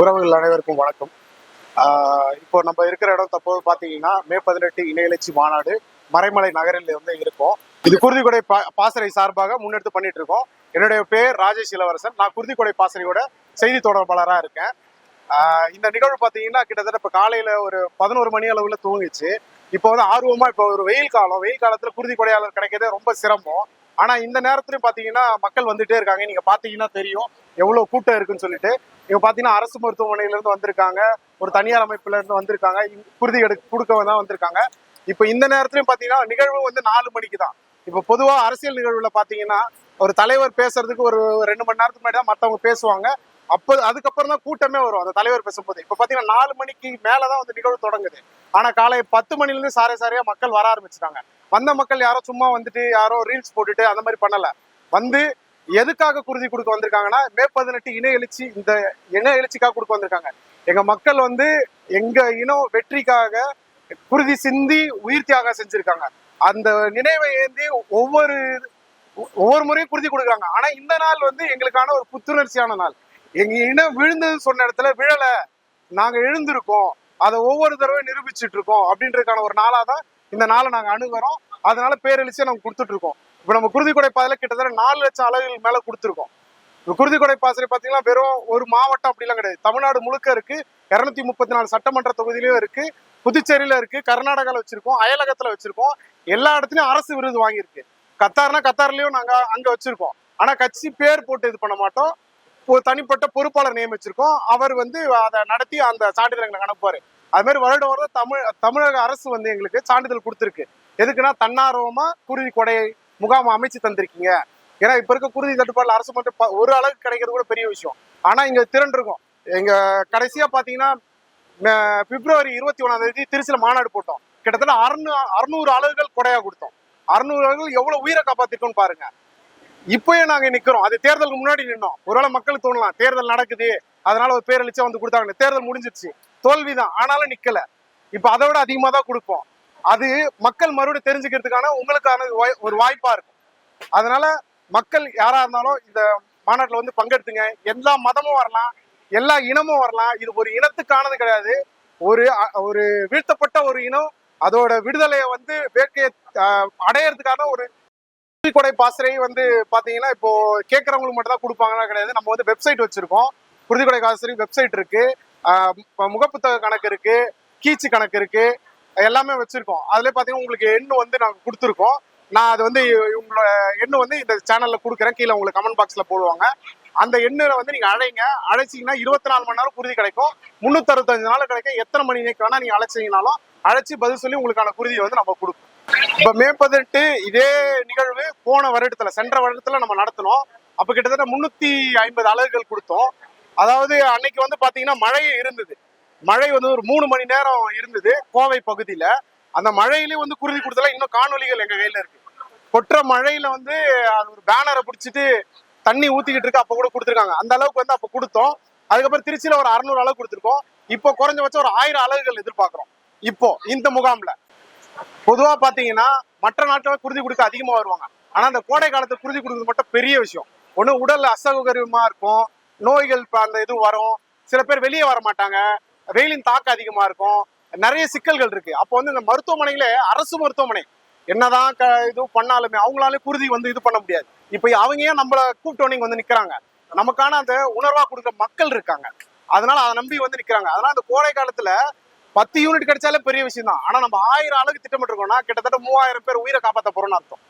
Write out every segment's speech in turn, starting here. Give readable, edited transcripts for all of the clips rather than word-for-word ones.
உறவுகள் அனைவருக்கும் வணக்கம். இப்போ நம்ம இருக்கிற இடம் தற்போது பார்த்தீங்கன்னா மே 18 இணைய எழுச்சி மாநாடு மறைமலை நகரில் வந்து இருக்கோம். இது குருதிக்கொடை பாசறை சார்பாக முன்னெடுத்து பண்ணிட்டு இருக்கோம். என்னுடைய பேர் ராஜேஷ் இளவரசன். நான் குருதிக்கொடை பாசறையோட செய்தி தொடர்பாளராக இருக்கேன். இந்த நிகழ்வு பார்த்தீங்கன்னா கிட்டத்தட்ட இப்போ காலையில ஒரு 11 மணி அளவுல துவங்கிச்சு. இப்போ வந்து ஆர்வமா இப்போ ஒரு வெயில் காலத்துல குருதி கொடையாளர் கிடைக்கிறதே ரொம்ப சிரமம். ஆனா இந்த நேரத்துலயும் பாத்தீங்கன்னா மக்கள் வந்துட்டே இருக்காங்க. நீங்க பாத்தீங்கன்னா தெரியும் எவ்வளவு கூட்டம் இருக்குன்னு சொல்லிட்டு. இங்க பாத்தீங்கன்னா அரசு மருத்துவமனையில இருந்து வந்திருக்காங்க, ஒரு தனியார் அமைப்புல இருந்து வந்திருக்காங்க, குருதி கொடுக்க தான் வந்திருக்காங்க. இப்ப இந்த நேரத்துலயும் பாத்தீங்கன்னா நிகழ்வு வந்து 4 மணிக்கு தான். இப்ப பொதுவா அரசியல் நிகழ்வுல பாத்தீங்கன்னா ஒரு தலைவர் பேசுறதுக்கு ஒரு 2 மணி நேரத்துக்கு முன்னாடி தான் மத்தவங்க பேசுவாங்க. அதுக்கப்புறம் தான் கூட்டமே வரும் அந்த தலைவர் பேசும்போது. இப்ப பாத்தீங்கன்னா 4 மணிக்கு மேலதான் வந்து நிகழ்வு தொடங்குது. ஆனா காலை 10 மணில இருந்து சாரையா மக்கள் வர ஆரம்பிச்சிட்டாங்க. வந்த மக்கள் யாரோ சும்மா வந்துட்டு யாரோ ரீல்ஸ் போட்டுட்டு அந்த மாதிரி பண்ணல. வந்து எதுக்காக குருதி கொடுக்க வந்திருக்காங்கன்னா மே 18 இணைய எழுச்சி, இந்த இணைய எழுச்சிக்காக கொடுக்க வந்திருக்காங்க. எங்க மக்கள் வந்து எங்க இனம் வெற்றிக்காக குருதி சிந்தி உயிர் தியாகம் செஞ்சிருக்காங்க. அந்த நினைவை ஏந்தி ஒவ்வொரு முறையும் குருதி கொடுக்குறாங்க. ஆனா இந்த நாள் வந்து எங்களுக்கான ஒரு புத்துணர்ச்சியான நாள். எங்க இனம் விழுந்தது சொன்ன இடத்துல விழல, நாங்க எழுந்திருக்கோம், அதை ஒவ்வொரு தடவை நிரூபிச்சுட்டு இருக்கோம் அப்படின்றதுக்கான ஒரு நாளாதான் இந்த நாளை நாங்க அணுகிறோம். அதனால பேரெழுச்சியை நாங்க கொடுத்துட்டு இருக்கோம். இப்ப நம்ம குருதிக்கொடை பாதையில கிட்டத்தட்ட 4 லட்சம் அலகுகள் மேல கொடுத்துருக்கோம். குருதிக்கொடை பாசறை பாத்தீங்கன்னா வெறும் ஒரு மாவட்டம் அப்படிலாம் கிடையாது. தமிழ்நாடு முழுக்க இருக்கு. 234 சட்டமன்ற தொகுதியிலயும் இருக்கு, புதுச்சேரியில இருக்கு, கர்நாடகால வச்சிருக்கோம், அயலகத்துல வச்சிருக்கோம். எல்லா இடத்துலயும் அரசு விருது வாங்கியிருக்கு. கத்தார்லயும் நாங்க அங்க வச்சிருக்கோம். ஆனா கட்சி பேர் போட்டு இது பண்ண மாட்டோம். தனிப்பட்ட பொறுப்பாளர் நியமிச்சிருக்கோம். அவர் வந்து அதை நடத்தி அந்த சான்றிதழ் எங்களுக்கு அனுப்புவாரு. அது மாதிரி வருடம் தமிழக அரசு வந்து எங்களுக்கு சான்றிதழ் கொடுத்துருக்கு. எதுக்குன்னா தன்னார்வமா குருதி கொடை முகாம் அமைச்சு தந்திருக்கீங்க. ஏன்னா இப்ப இருக்க குருதி தட்டுப்பாடுல அரசு மட்டும் ஒரு அளவு கிடைக்கிறது கூட பெரிய விஷயம். ஆனா இங்க திரண்டு இருக்கும். எங்க கடைசியா பாத்தீங்கன்னா பிப்ரவரி 21 திருச்சியில மாநாடு போட்டோம். கிட்டத்தட்ட 600 அலகுகள் கொடையா கொடுத்தோம். 600 அலகுகள் எவ்வளவு உயிரை காப்பாத்திருக்கோம்னு பாருங்க. இப்பயே நாங்க நிக்கிறோம். அது தேர்தலுக்கு முன்னாடி நின்னோம். ஒருவேளை மக்களுக்கு தோணலாம் தேர்தல் நடக்குது அதனால ஒரு பேரழிச்சா வந்து கொடுத்தாங்க. தேர்தல் முடிஞ்சிருச்சு, தோல்விதான், ஆனாலும் நிக்கல. இப்ப அதை விட அதிகமா தான் கொடுப்போம். அது மக்கள் மறுபடியும் தெரிஞ்சுக்கிறதுக்கான உங்களுக்கான ஒரு வாய்ப்பா இருக்கும். அதனால மக்கள் யாரா இருந்தாலும் இந்த மாநாட்டுல வந்து பங்கெடுத்துங்க. எல்லா மதமும் வரலாம், எல்லா இனமும் வரலாம். இது ஒரு இனத்துக்கானது கிடையாது. ஒரு வீழ்த்தப்பட்ட ஒரு இனம் அதோட விடுதலையை வந்து வேட்கையை அடையறதுக்கான ஒரு கொடை பாசறை வந்து பாத்தீங்கன்னா இப்போ கேட்கறவங்களுக்கு மட்டும் தான் கொடுப்பாங்கன்னா கிடையாது. நம்ம வந்து வெப்சைட் வச்சிருக்கோம். குருதிக்கொடை பாசறை வெப்சைட் இருக்கு, முகப்புத்தக கணக்கு இருக்கு, கீச்சு கணக்கு இருக்கு, எல்லாமே வச்சிருக்கோம். அதுல பாத்தீங்கன்னா உங்களுக்கு எண்ணு வந்து நாங்க கொடுத்துருக்கோம். நான் அது வந்து உங்களோட எண்ணு வந்து இந்த சேனல்ல கொடுக்குறேன். கீழே உங்களுக்கு கமெண்ட் பாக்ஸ்ல போடுவாங்க. அந்த எண்ணை வந்து நீங்க அழைச்சிங்கன்னா 24 மணி நேரம் குருதி கிடைக்கும். 365 நாள் கிடைக்கும். எத்தனை மணி நேரம் வேணா நீங்க அழைச்சிங்கனாலும் அழைச்சி பதில் சொல்லி உங்களுக்கான குருதியை வந்து நம்ம கொடுப்போம். இப்ப மே 18 இதே நிகழ்வு சென்ற வருடத்துல நம்ம நடத்தினோம். அப்ப கிட்டத்தட்ட 350 அலகுகள் கொடுத்தோம். அதாவது அன்னைக்கு வந்து பாத்தீங்கன்னா மழையே இருந்தது. மழை வந்து ஒரு 3 மணி நேரம் இருந்தது கோவை பகுதியில. அந்த மழையிலேயே வந்து குருதி கொடுத்தல இன்னும் காணொலிகள் எங்க கையில இருக்கு. கொற்ற மழையில வந்து அது ஒரு பேனரை பிடிச்சிட்டு தண்ணி ஊத்திக்கிட்டு இருக்கு. அப்ப கூட கொடுத்துருக்காங்க. அந்த அளவுக்கு வந்து அப்ப கொடுத்தோம். அதுக்கப்புறம் திருச்சியில ஒரு 600 அலகு கொடுத்துருக்கோம். இப்போ குறைஞ்சபட்சம் ஒரு 1000 அலகுகள் எதிர்பார்க்கிறோம். இப்போ இந்த முகாம்ல பொதுவா பாத்தீங்கன்னா மற்ற நாட்கள குருதி கொடுக்க அதிகமா வருவாங்க. ஆனா அந்த கோடை காலத்துல குருதி கொடுக்கறது மட்டும் பெரிய விஷயம். ஒண்ணு உடல் அசௌகரியமா இருக்கும், நோய்கள் அந்த இது வரும், சில பேர் வெளியே வர மாட்டாங்க, வெயிலின் தாக்கம் அதிகமா இருக்கும், நிறைய சிக்கல்கள் இருக்கு. அப்போ வந்து இந்த மருத்துவமனையில அரசு மருத்துவமனை என்னதான் இது பண்ணாலுமே அவங்களாலே குருதி வந்து இது பண்ண முடியாது. இப்ப அவங்க ஏன் நம்மள கூப்பிட்டோன்னு வந்து நிக்கிறாங்க? நமக்கான அந்த உணர்வா கொடுக்குற மக்கள் இருக்காங்க. அதனால அதை நம்பி வந்து நிக்கிறாங்க. அதனால அந்த கோடை காலத்துல 10 யூனிட் கிடைச்சாலே பெரிய விஷயம் தான். ஆனா நம்ம 1000 அலகு திட்டமிட்டிருக்கோம்னா கிட்டத்தட்ட 3000 பேர் உயிரை காப்பாற்ற போறோம்னு அர்த்தம்.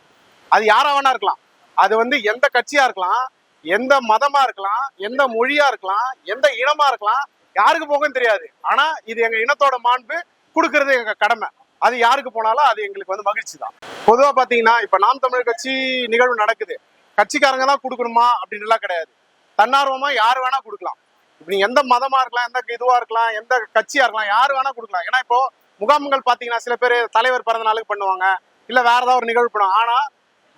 அது யாரா வேணா இருக்கலாம். அது வந்து எந்த கட்சியா இருக்கலாம், எந்த மதமா இருக்கலாம், எந்த மொழியா இருக்கலாம், எந்த இனமா இருக்கலாம், யாருக்கு போகும்னு தெரியாது. ஆனா இது எங்க இனத்தோட மாண்பு, கொடுக்கறது எங்க கடமை. அது யாருக்கு போனாலும் அது எங்களுக்கு வந்து மகிழ்ச்சி தான். பொதுவா பாத்தீங்கன்னா இப்ப நாம் தமிழர் கட்சி நிகழ்வு நடக்குது, கட்சிக்காரங்க தான் கொடுக்கணுமா அப்படின்னு எல்லாம் கிடையாது. தன்னார்வமா யாரு வேணா கொடுக்கலாம். இப்ப நீங்க எந்த மதமா இருக்கலாம், எந்த இதுவா இருக்கலாம், எந்த கட்சியா இருக்கலாம், யாரு வேணா கொடுக்கலாம். ஏன்னா இப்போ முகாம்கள் பாத்தீங்கன்னா சில பேர் தலைவர் பிறந்த நாளுக்கு பண்ணுவாங்க, இல்ல வேற ஏதாவது ஒரு நிகழ்வு பண்ணுவாங்க. ஆனா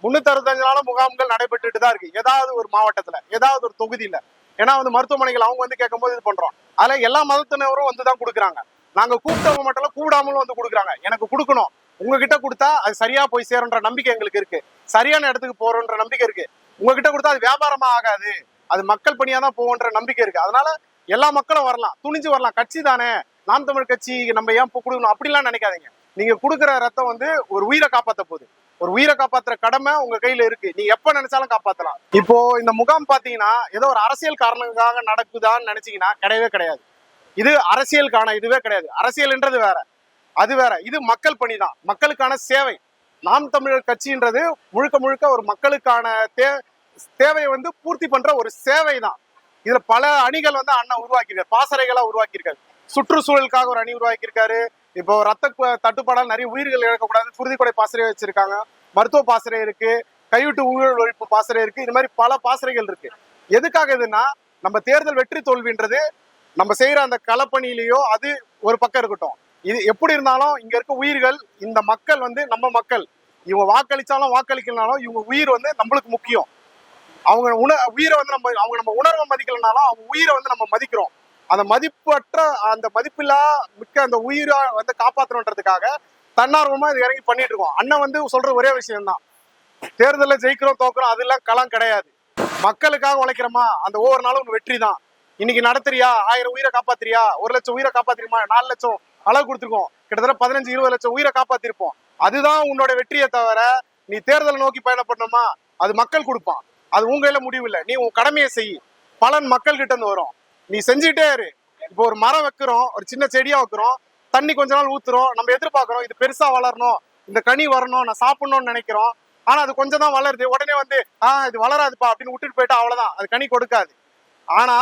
365 நாளும் முகாம்கள் நடைபெற்றுட்டு தான் இருக்கு. ஏதாவது ஒரு மாவட்டத்துல, ஏதாவது ஒரு தொகுதியில. ஏன்னா வந்து மருத்துவமனைகள் அவங்க வந்து கேட்கும் போது இது பண்றோம். அதுல எல்லா மதத்தினரும் வந்துதான் கொடுக்குறாங்க. நாங்க கூப்பிட்டவங்க மட்டும் கூடாமலும் வந்து கொடுக்குறாங்க. எனக்கு கொடுக்கணும், உங்ககிட்ட கொடுத்தா அது சரியா போய் சேரும்ன்ற நம்பிக்கை எங்களுக்கு இருக்கு. சரியான இடத்துக்கு போறோன்ற நம்பிக்கை இருக்கு. உங்ககிட்ட கொடுத்தா அது வியாபாரமா ஆகாது, அது மக்கள் பணியா தான் போகுன்ற நம்பிக்கை இருக்கு. அதனால எல்லா மக்களும் வரலாம், துணிஞ்சு வரலாம். கட்சி தானே, நாம் தமிழ் கட்சி நம்ம ஏன் கொடுக்கணும் அப்படிலாம் நினைக்காதீங்க. நீங்க கொடுக்குற ரத்தம் வந்து ஒரு உயிரை காப்பாத்த போகுது. ஒரு உயிரை காப்பாத்துற கடமை உங்க கையில இருக்கு. நீங்க எப்ப நினைச்சாலும் காப்பாத்தலாம். இப்போ இந்த முகாம் பாத்தீங்கன்னா ஏதோ ஒரு அரசியல் காரணங்களுக்காக நடக்குதான்னு நினைச்சீங்கன்னா கிடையவே கிடையாது. இது அரசியலுக்கான இதுவே கிடையாது. அரசியல்ன்றது வேற, அது வேற. இது மக்கள் பணி தான், மக்களுக்கான சேவை. நாம் தமிழர் கட்சின்றது முழுக்க முழுக்க ஒரு மக்களுக்கான தேவையை வந்து பூர்த்தி பண்ற ஒரு சேவை தான். இதுல பல அணிகள் வந்து அண்ணன் உருவாக்கியிருக்காரு, பாசறைகளா உருவாக்கியிருக்காரு. சுற்றுச்சூழலுக்காக ஒரு அணி உருவாக்கியிருக்காரு. இப்போ ரத்த தட்டுப்பாடால் நிறைய உயிர்கள் இழக்கக்கூடாது குருதிக்கொடை பாசறை வச்சிருக்காங்க. மருத்துவ பாசறை இருக்கு, கைவிட்டு ஊழல் ஒழிப்பு பாசறை இருக்கு. இது மாதிரி பல பாசறைகள் இருக்கு. எதுக்காக இதுன்னா, நம்ம தேர்தல் வெற்றி தோல்வின்றது நம்ம செய்யற அந்த களப்பணியிலேயோ அது ஒரு பக்கம் இருக்கட்டும். இது எப்படி இருந்தாலும் இங்க இருக்க உயிர்கள், இந்த மக்கள் வந்து நம்ம மக்கள். இவங்க வாக்களிச்சாலும் வாக்களிக்கலனாலும் இவங்க உயிர் வந்து நம்மளுக்கு முக்கியம். அவங்க உயிரை வந்து நம்ம உணர்வை மதிக்கலனாலும் அவங்க உயிரை வந்து நம்ம மதிக்கிறோம். அந்த மதிப்பற்ற அந்த மதிப்பில்லா மிக்க அந்த உயிரை வந்து காப்பாற்றணுன்றதுக்காக தன்னார்வமா இது இறங்கி பண்ணிட்டு இருக்கோம். அண்ணன் வந்து சொல்ற ஒரே விஷயம் தான், தேர்தலில் ஜெயிக்கிறோம் தோக்குறோம் அதெல்லாம் களம் கிடையாது. மக்களுக்காக உழைக்கிறோமா அந்த ஒவ்வொரு நாளும் வெற்றி தான். இன்னைக்கு நடத்துறியா, 1000 உயிரை காப்பாத்துறியா, 1 லட்சம் உயிரை காப்பாத்திருமா, 4 லட்சம் அளவு கொடுத்துருக்கோம், கிட்டத்தட்ட 15-20 லட்சம் உயிரை காப்பாத்திருப்போம். அதுதான் உன்னோட வெற்றியை தவிர நீ தேர்தலை நோக்கி பயணப்படணுமா அது மக்கள் கொடுப்பான். அது உங்க கையில முடிவு இல்லை. நீ உன் கடமையை செய், பலன் மக்கள் கிட்ட இருந்து வரும். நீ செஞ்சுட்டே இரு. இப்போ ஒரு மரம் வைக்கிறோம், ஒரு சின்ன செடியா வைக்கிறோம், தண்ணி கொஞ்ச நாள் ஊத்துறோம், நம்ம எதிர்பார்க்கிறோம் இது பெருசா வளரணும், இந்த கனி வரணும், நான் சாப்பிடணும்னு நினைக்கிறோம். ஆனா அது கொஞ்சம் தான் வளருது, உடனே வந்து இது வளராதுப்பா அப்படின்னு விட்டுட்டு போயிட்டா அவ்வளவுதான், அது கனி கொடுக்காது. ஆனா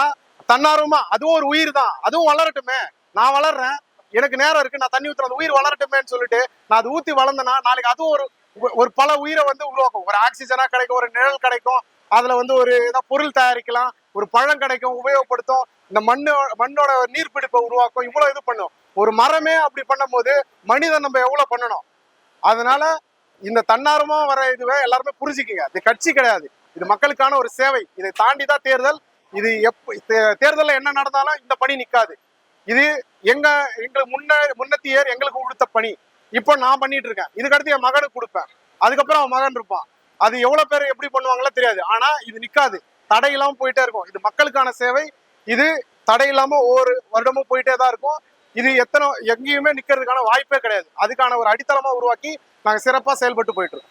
தன்னார்வமா அதுவும் ஒரு உயிர் தான், அதுவும் வளரட்டுமே, நான் வளர்றேன், எனக்கு நேரம் இருக்கு, நான் தண்ணி ஊத்துறேன், அந்த உயிர் வளரட்டுமேன்னு சொல்லிட்டு நான் அது ஊத்தி வளர்ந்தேன்னா நாளைக்கு அதுவும் ஒரு பல உயிரை வந்து உருவாக்கும். ஒரு ஆக்சிஜனா கிடைக்கும், ஒரு நிழல் கிடைக்கும், அதுல வந்து ஒரு ஏதாவது பொருள் தயாரிக்கலாம், ஒரு பழம் கிடைக்கும், உபயோகப்படுத்தும், இந்த மண்ணோட நீர்பிடிப்பை உருவாக்கும், இவ்வளவு இது பண்ணும். ஒரு மரமே அப்படி பண்ணும் போது மனிதன் நம்ம எவ்வளவு பண்ணணும். அதனால இந்த தன்னார்வமா வர இதுவே எல்லாருமே புரிஞ்சுக்கிங்க. இது கட்சி கிடையாது, இது மக்களுக்கான ஒரு சேவை. இதை தாண்டிதான் தேர்தல். இது தேர்தலில் என்ன நடந்தாலும் இந்த பணி நிக்காது. இது எங்களுக்கு முன்னத்தியர் எங்களுக்கு கொடுத்த பணி. இப்போ நான் பண்ணிட்டு இருக்கேன், இதுக்கடுத்து என் மகனுக்கு கொடுப்பேன், அதுக்கப்புறம் அவன் மகன் இருப்பான். அது எவ்வளவு பேர் எப்படி பண்ணுவாங்களோ தெரியாது, ஆனா இது நிக்காது, தடையில்லாம போயிட்டே இருக்கும். இது மக்களுக்கான சேவை, இது தடையில்லாம ஒவ்வொரு வருடமும் போயிட்டே தான் இருக்கும். இது எங்கேயுமே நிக்கிறதுக்கான வாய்ப்பே கிடையாது. அதுக்கான ஒரு அடித்தளமா உருவாக்கி நாங்க சிறப்பா செயல்பட்டு போயிட்டு இருக்கோம்.